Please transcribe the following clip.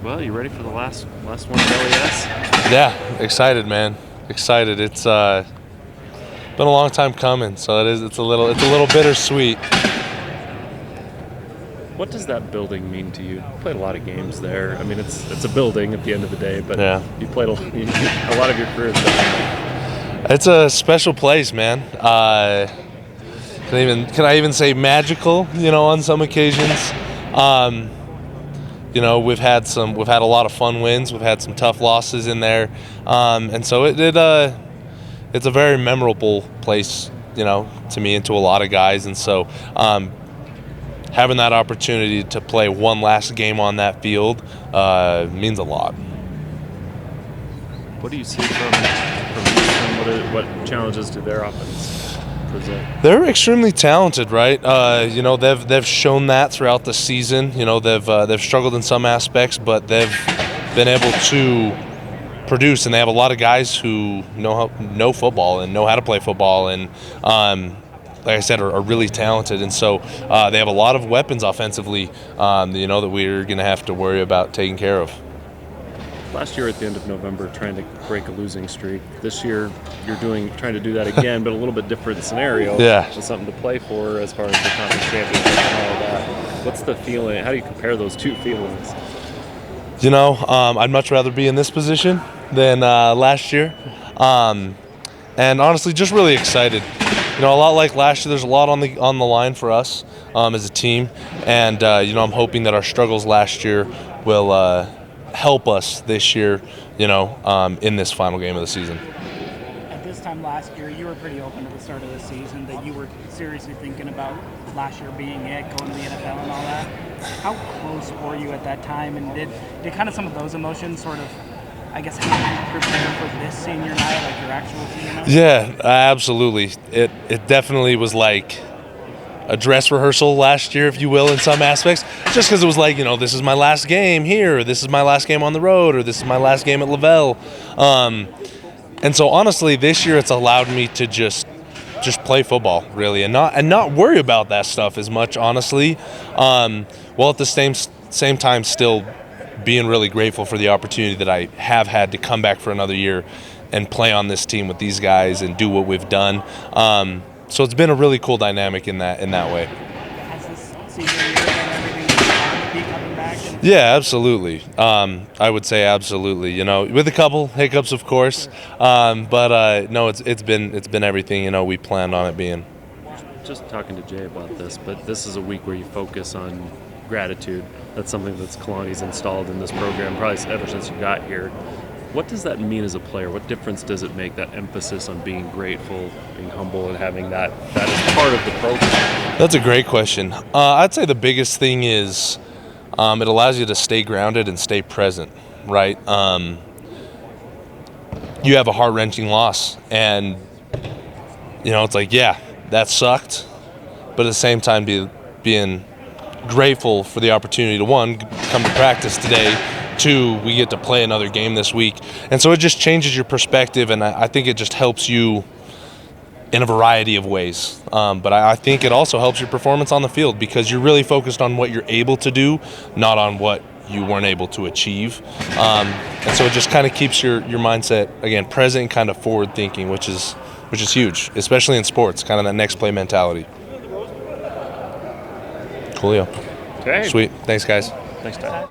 Well, you ready for the last one at LES? Yeah, excited, man. Excited. It's been a long time coming, so it's a little bittersweet. What does that building mean to you? You played a lot of games there. I mean, it's a building at the end of the day, but Yeah. you played a lot of your career there. It's a special place, man. Can I even say magical? On some occasions. We've had a lot of fun wins. We've had some tough losses in there, and so it's a very memorable place, to me and to a lot of guys. And so having that opportunity to play one last game on that field means a lot. What do you see from Houston? What challenges do their offense present? They're extremely talented, right? They've shown that throughout the season. They've struggled in some aspects, but they've been able to produce, and they have a lot of guys who know football and know how to play football, and like I said, are really talented. And so they have a lot of weapons offensively, that we're going to have to worry about taking care of. Last year at the end of November, trying to break a losing streak. This year, you're trying to do that again, but a little bit different scenario. Yeah. With something to play for as far as the conference championship and all that. What's the feeling? How do you compare those two feelings? I'd much rather be in this position than last year. And honestly, just really excited. A lot like last year, there's a lot on the line for us as a team. And, I'm hoping that our struggles last year will help us this year, in this final game of the season. At this time last year, you were pretty open at the start of the season that you were seriously thinking about last year being it, going to the NFL and all that. How close were you at that time, and did kind of some of those emotions sort of, I guess, help you prepare for this senior night, like your actual senior night? Yeah, absolutely. It definitely was like a dress rehearsal last year, if you will, in some aspects, just because it was like, this is my last game here, or this is my last game on the road, or this is my last game at Lavelle. And so honestly, this year it's allowed me to just play football, really, and not worry about that stuff as much, honestly, while at the same time still being really grateful for the opportunity that I have had to come back for another year and play on this team with these guys and do what we've done. So it's been a really cool dynamic in that way. Has this senior year and everything to be coming back? Yeah, absolutely. I would say absolutely. With a couple hiccups, of course, but no, it's been everything we planned on it being. Just talking to Jay about this, but this is a week where you focus on gratitude. That's something that's Kalani's installed in this program probably ever since you got here. What does that mean as a player? What difference does it make, that emphasis on being grateful, being humble, and having that as part of the program? That's a great question. I'd say the biggest thing is it allows you to stay grounded and stay present, right? You have a heart-wrenching loss, and, it's like, yeah, that sucked, but at the same time being grateful for the opportunity to, one, come to practice today, two, we get to play another game this week. And so it just changes your perspective, and I think it just helps you in a variety of ways. But I think it also helps your performance on the field because you're really focused on what you're able to do, not on what you weren't able to achieve. And so it just kind of keeps your mindset, again, present and kind of forward thinking, which is huge, especially in sports, kind of that next play mentality. Coolio. Okay. Sweet. Thanks, guys. Thanks, Ty.